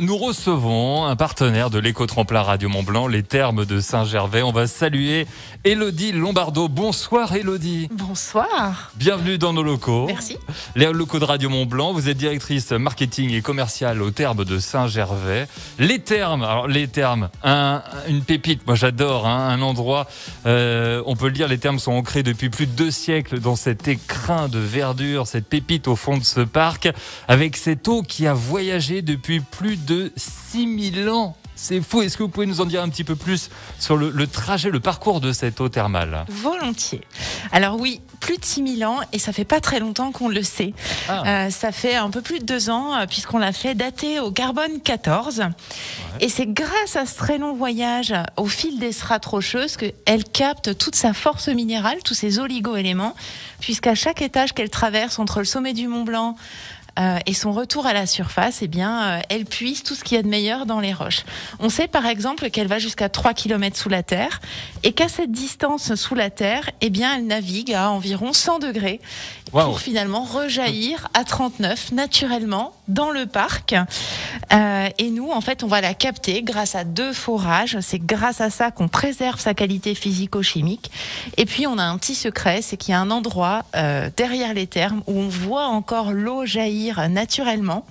Nous recevons un partenaire de l'éco-tremplin Radio Mont-Blanc, les Thermes de Saint-Gervais. On va saluer Élodie Lombardo. Bonsoir Élodie. Bonsoir. Bienvenue dans nos locaux. Merci. Les locaux de Radio Mont-Blanc. Vous êtes directrice marketing et commerciale aux Thermes de Saint-Gervais. Les Thermes, une pépite. Moi j'adore, un endroit, on peut le dire, les Thermes sont ancrés depuis plus de 2 siècles dans cet écrin de verdure, cette pépite au fond de ce parc, avec cette eau qui a voyagé depuis plus de 6000 ans. C'est fou. Est-ce que vous pouvez nous en dire un petit peu plus sur le trajet, le parcours de cette eau thermale ? Volontiers. Alors oui, plus de 6000 ans et ça fait pas très longtemps qu'on le sait. Ça fait un peu plus de 2 ans puisqu'on l'a fait dater au carbone 14. Ouais. Et c'est grâce à ce très long voyage au fil des strates rocheuses qu'elle capte toute sa force minérale, tous ses oligo-éléments, puisqu'à chaque étage qu'elle traverse entre le sommet du Mont Blanc et son retour à la surface, elle puise tout ce qu'il y a de meilleur dans les roches. On sait par exemple qu'elle va jusqu'à 3 km sous la terre et qu'à cette distance sous la terre, elle navigue à environ 100 degrés pour finalement rejaillir à 39 naturellement dans le parc. Et nous, en fait, on va la capter grâce à 2 forages. C'est grâce à ça qu'on préserve sa qualité physico-chimique. Et puis, on a un petit secret, c'est qu'il y a un endroit derrière les thermes où on voit encore l'eau jaillir naturellement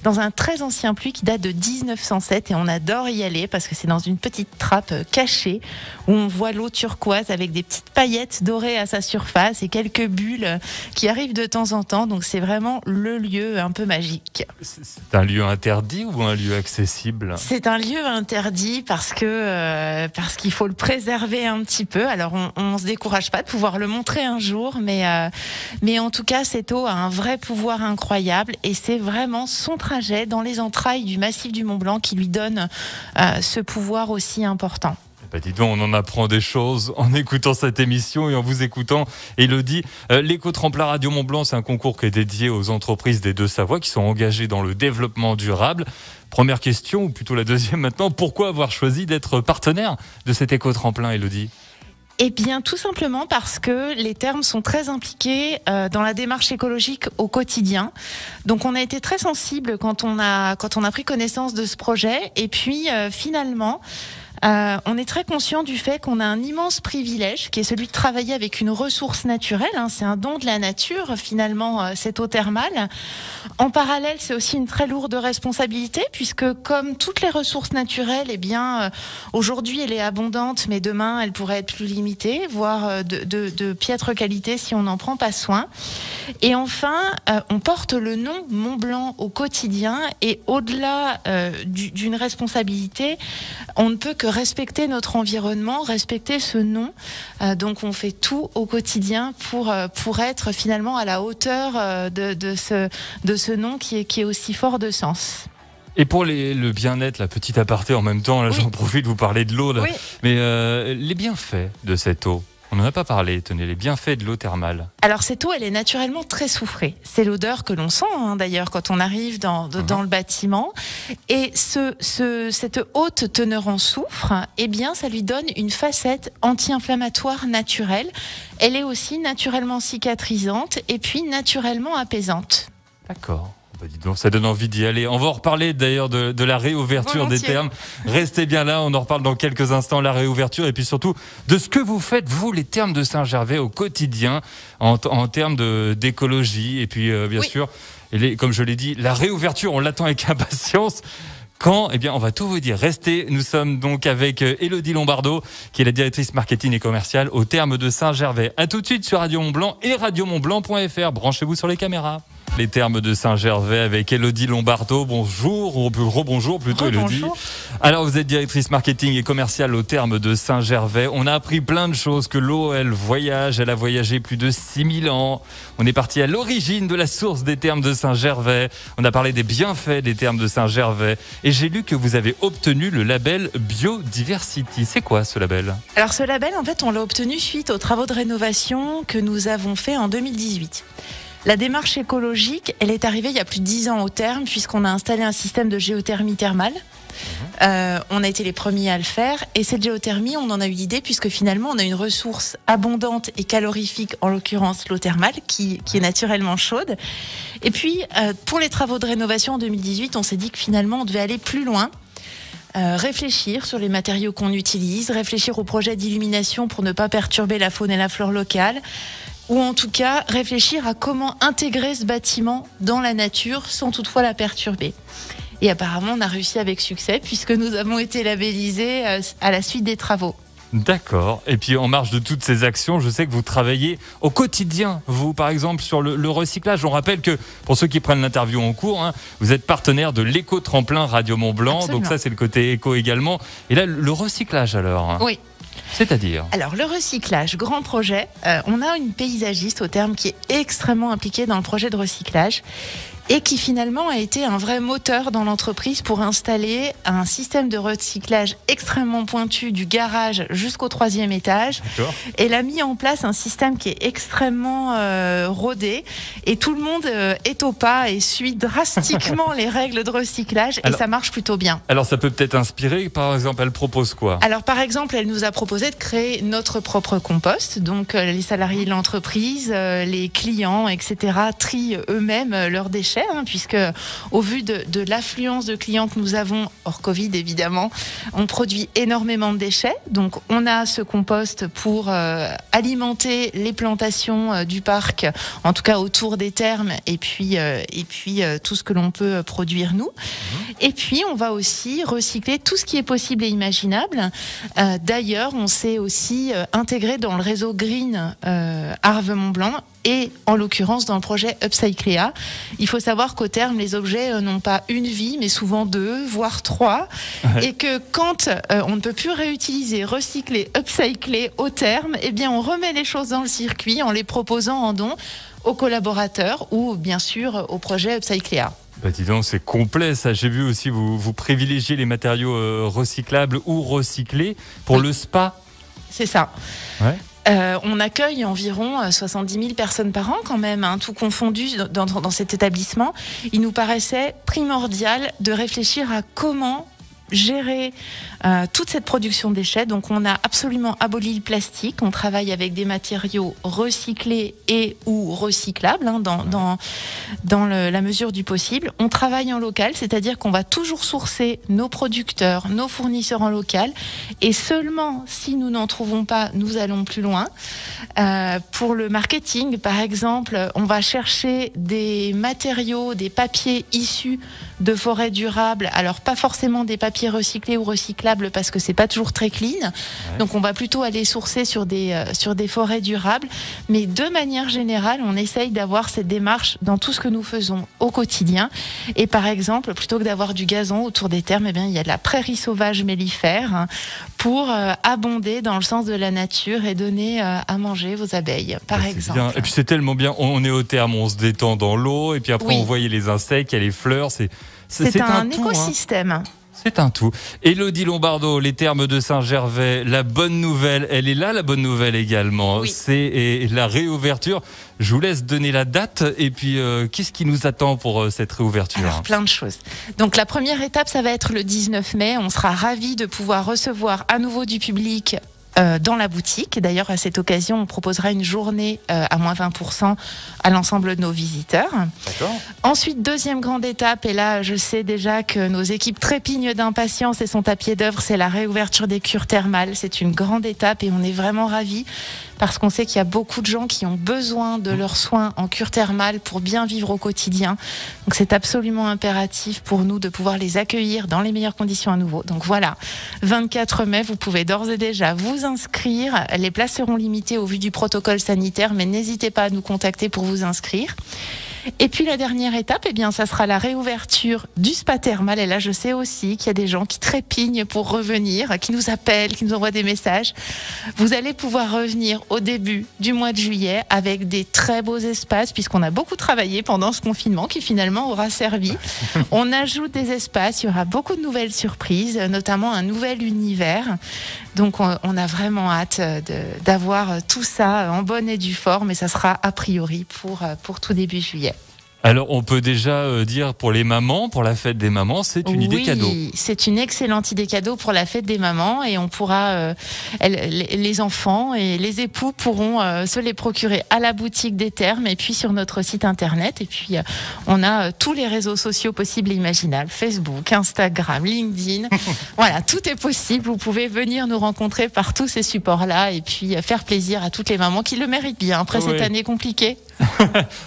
dans un très ancien puits qui date de 1907 et on adore y aller parce que c'est dans une petite trappe cachée où on voit l'eau turquoise avec des petites paillettes dorées à sa surface et quelques bulles qui arrivent de temps en temps, donc c'est vraiment le lieu un peu magique. C'est un lieu interdit ou un lieu accessible ? C'est un lieu interdit parce qu'il faut le préserver un petit peu. Alors on se décourage pas de pouvoir le montrer un jour, mais en tout cas cette eau a un vrai pouvoir incroyable et c'est vraiment son trajet dans les entrailles du massif du Mont Blanc qui lui donne ce pouvoir aussi important. Dis donc, on en apprend des choses en écoutant cette émission et en vous écoutant. Élodie, l'éco-tremplin Radio Mont-Blanc, c'est un concours qui est dédié aux entreprises des Deux-Savoie qui sont engagées dans le développement durable. Première question, ou plutôt la deuxième maintenant, pourquoi avoir choisi d'être partenaire de cet éco-tremplin, Élodie ? Eh bien, tout simplement parce que les thermes sont très impliqués dans la démarche écologique au quotidien. Donc, on a été très sensible quand on a pris connaissance de ce projet. Et puis, finalement, on est très conscient du fait qu'on a un immense privilège qui est celui de travailler avec une ressource naturelle. C'est un don de la nature, finalement, cette eau thermale. En parallèle, c'est aussi une très lourde responsabilité puisque comme toutes les ressources naturelles, aujourd'hui, elle est abondante, mais demain, elle pourrait être plus limitée, voire de piètre qualité si on n'en prend pas soin. Et enfin, on porte le nom Mont Blanc au quotidien et au-delà d'une responsabilité, on ne peut que respecter notre environnement, respecter ce nom. Donc on fait tout au quotidien pour être finalement à la hauteur de ce nom qui est aussi fort de sens. Et pour le bien-être, la petite aparté en même temps, là, J'en profite de vous parler de l'eau. Là. Oui. Mais les bienfaits de cette eau, on n'en a pas parlé, tenez, les bienfaits de l'eau thermale. Alors cette eau, elle est naturellement très soufrée. C'est l'odeur que l'on sent d'ailleurs quand on arrive dans le bâtiment. Et cette haute teneur en soufre, ça lui donne une facette anti-inflammatoire naturelle. Elle est aussi naturellement cicatrisante et puis naturellement apaisante. D'accord. Dis donc, ça donne envie d'y aller. On va en reparler d'ailleurs de la réouverture des thermes. Restez bien là, on en reparle dans quelques instants, la réouverture et puis surtout de ce que vous faites, vous, les Thermes de Saint-Gervais au quotidien en termes d'écologie. Et puis, bien sûr, comme je l'ai dit, la réouverture, on l'attend avec impatience. Quand ? On va tout vous dire. Restez, nous sommes donc avec Élodie Lombardo, qui est la directrice marketing et commerciale aux Thermes de Saint-Gervais. À tout de suite sur Radio Mont-Blanc et radiomontblanc.fr. Branchez-vous sur les caméras. Les Thermes de Saint-Gervais avec Élodie Lombardo. Bonjour, ou rebonjour plutôt Élodie. Alors vous êtes directrice marketing et commerciale aux Thermes de Saint-Gervais. On a appris plein de choses, que l'eau elle a voyagé plus de 6000 ans. On est parti à l'origine de la source des Thermes de Saint-Gervais. On a parlé des bienfaits des Thermes de Saint-Gervais. Et j'ai lu que vous avez obtenu le label Biodiversity. C'est quoi ce label ? Alors ce label, en fait, on l'a obtenu suite aux travaux de rénovation que nous avons fait en 2018. La démarche écologique, elle est arrivée il y a plus de 10 ans au terme, puisqu'on a installé un système de géothermie thermale. On a été les premiers à le faire, et cette géothermie, on en a eu l'idée puisque finalement on a une ressource abondante et calorifique, en l'occurrence l'eau thermale, qui est naturellement chaude. Et puis pour les travaux de rénovation en 2018, on s'est dit que finalement on devait aller plus loin. Réfléchir sur les matériaux qu'on utilise, réfléchir au projet d'illumination pour ne pas perturber la faune et la flore locale, ou en tout cas réfléchir à comment intégrer ce bâtiment dans la nature sans toutefois la perturber. Et apparemment, on a réussi avec succès puisque nous avons été labellisés à la suite des travaux. D'accord. Et puis en marge de toutes ces actions, je sais que vous travaillez au quotidien, vous par exemple sur le recyclage. On rappelle que pour ceux qui prennent l'interview en cours, vous êtes partenaire de l'éco-tremplin Radio Mont-Blanc. Absolument. Donc ça c'est le côté éco également. Et là le recyclage alors. Oui. C'est-à-dire ? Alors le recyclage, grand projet. On a une paysagiste au terme qui est extrêmement impliquée dans le projet de recyclage et qui finalement a été un vrai moteur dans l'entreprise pour installer un système de recyclage extrêmement pointu du garage jusqu'au 3e étage. D'accord. Elle a mis en place un système qui est extrêmement rodé et tout le monde est au pas et suit drastiquement les règles de recyclage et ça marche plutôt bien. Alors ça peut peut-être inspirer, par exemple, elle propose quoi ? Alors par exemple, elle nous a proposé de créer notre propre compost. Donc les salariés de l'entreprise, les clients, etc. trient eux-mêmes leurs déchets. Puisque au vu de l'affluence de clients que nous avons, hors Covid évidemment, on produit énormément de déchets. Donc on a ce compost pour alimenter les plantations du parc, en tout cas autour des thermes, et puis tout ce que l'on peut produire nous. Et puis on va aussi recycler tout ce qui est possible et imaginable. D'ailleurs, on s'est aussi intégré dans le réseau Green Arve Mont-Blanc, et en l'occurrence dans le projet Upcycléa. Il faut savoir qu'au terme, les objets n'ont pas une vie, mais souvent 2, voire 3. Ouais. Et que quand on ne peut plus réutiliser, recycler, upcycler au terme, eh bien on remet les choses dans le circuit en les proposant en don aux collaborateurs ou bien sûr au projet Upcycléa. Bah dis donc, c'est complet ça. J'ai vu aussi vous privilégiez les matériaux recyclables ou recyclés pour le spa. C'est ça. Ouais. On accueille environ 70 000 personnes par an quand même, tout confondu dans cet établissement. Il nous paraissait primordial de réfléchir à comment gérer toute cette production de déchets. Donc on a absolument aboli le plastique. On travaille avec des matériaux recyclés et ou recyclables dans la mesure du possible. On travaille en local, c'est-à-dire qu'on va toujours sourcer nos producteurs, nos fournisseurs en local, et seulement si nous n'en trouvons pas, nous allons plus loin. Pour le marketing, par exemple, on va chercher des matériaux, des papiers issus de forêts durables. Alors pas forcément des papiers recyclés ou recyclables parce que c'est pas toujours très clean. Ouais. Donc on va plutôt aller sourcer sur des forêts durables. Mais de manière générale, on essaye d'avoir cette démarche dans tout ce que nous faisons au quotidien. Et par exemple, plutôt que d'avoir du gazon autour des thermes, eh bien il y a de la prairie sauvage mellifère pour abonder dans le sens de la nature et donner à manger vos abeilles, par exemple. Bien. Et puis c'est tellement bien. On est au terme, on se détend dans l'eau et puis après on voit les insectes, il y a les fleurs. C'est un écosystème. C'est un tout. Élodie Lombardo, les thermes de Saint-Gervais, la bonne nouvelle, elle est là, la bonne nouvelle également. Oui. C'est la réouverture. Je vous laisse donner la date et puis qu'est-ce qui nous attend pour cette réouverture ? Alors, plein de choses. Donc la première étape, ça va être le 19 mai. On sera ravis de pouvoir recevoir à nouveau du public dans la boutique. D'ailleurs, à cette occasion, on proposera une journée à moins 20% à l'ensemble de nos visiteurs. D'accord. Ensuite, deuxième grande étape, et là, je sais déjà que nos équipes trépignent d'impatience et sont à pied d'œuvre, c'est la réouverture des cures thermales. C'est une grande étape et on est vraiment ravis parce qu'on sait qu'il y a beaucoup de gens qui ont besoin de leurs soins en cure thermale pour bien vivre au quotidien. Donc, c'est absolument impératif pour nous de pouvoir les accueillir dans les meilleures conditions à nouveau. Donc voilà, 24 mai, vous pouvez d'ores et déjà vous inscrire. Les places seront limitées au vu du protocole sanitaire, mais n'hésitez pas à nous contacter pour vous inscrire. Et puis la dernière étape, eh bien, ça sera la réouverture du spa thermal. Et là, je sais aussi qu'il y a des gens qui trépignent pour revenir, qui nous appellent, qui nous envoient des messages. Vous allez pouvoir revenir au début du mois de juillet avec des très beaux espaces, puisqu'on a beaucoup travaillé pendant ce confinement qui finalement aura servi. On ajoute des espaces, il y aura beaucoup de nouvelles surprises, notamment un nouvel univers. Donc on a vraiment hâte d'avoir tout ça en bonne et due forme, et ça sera a priori pour tout début juillet. Alors, on peut déjà dire pour les mamans, pour la fête des mamans, c'est une idée cadeau. Oui, c'est une excellente idée cadeau pour la fête des mamans, et on pourra, les enfants et les époux pourront se les procurer à la boutique des Thermes et puis sur notre site internet. Et puis, on a tous les réseaux sociaux possibles et imaginables, Facebook, Instagram, LinkedIn. Voilà, tout est possible. Vous pouvez venir nous rencontrer par tous ces supports-là et puis faire plaisir à toutes les mamans qui le méritent bien après cette année compliquée.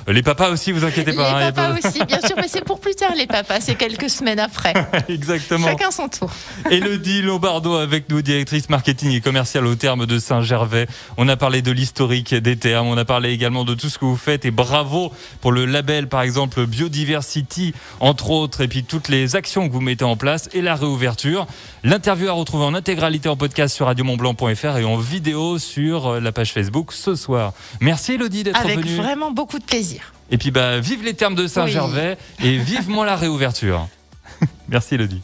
Les papas aussi, vous inquiétez pas. Les papas aussi, bien sûr, mais c'est pour plus tard les papas, c'est quelques semaines après. Exactement. Chacun son tour. Élodie Lombardo avec nous, directrice marketing et commerciale aux Thermes de Saint-Gervais. On a parlé de l'historique des Thermes, on a parlé également de tout ce que vous faites et bravo pour le label par exemple Biodiversity entre autres, et puis toutes les actions que vous mettez en place et la réouverture. L'interview à retrouver en intégralité en podcast sur radiomontblanc.fr et en vidéo sur la page Facebook ce soir. Merci Élodie d'être venue. Avec vraiment beaucoup de plaisir. Et puis vive les Thermes de Saint-Gervais et vivement la réouverture. Merci Élodie.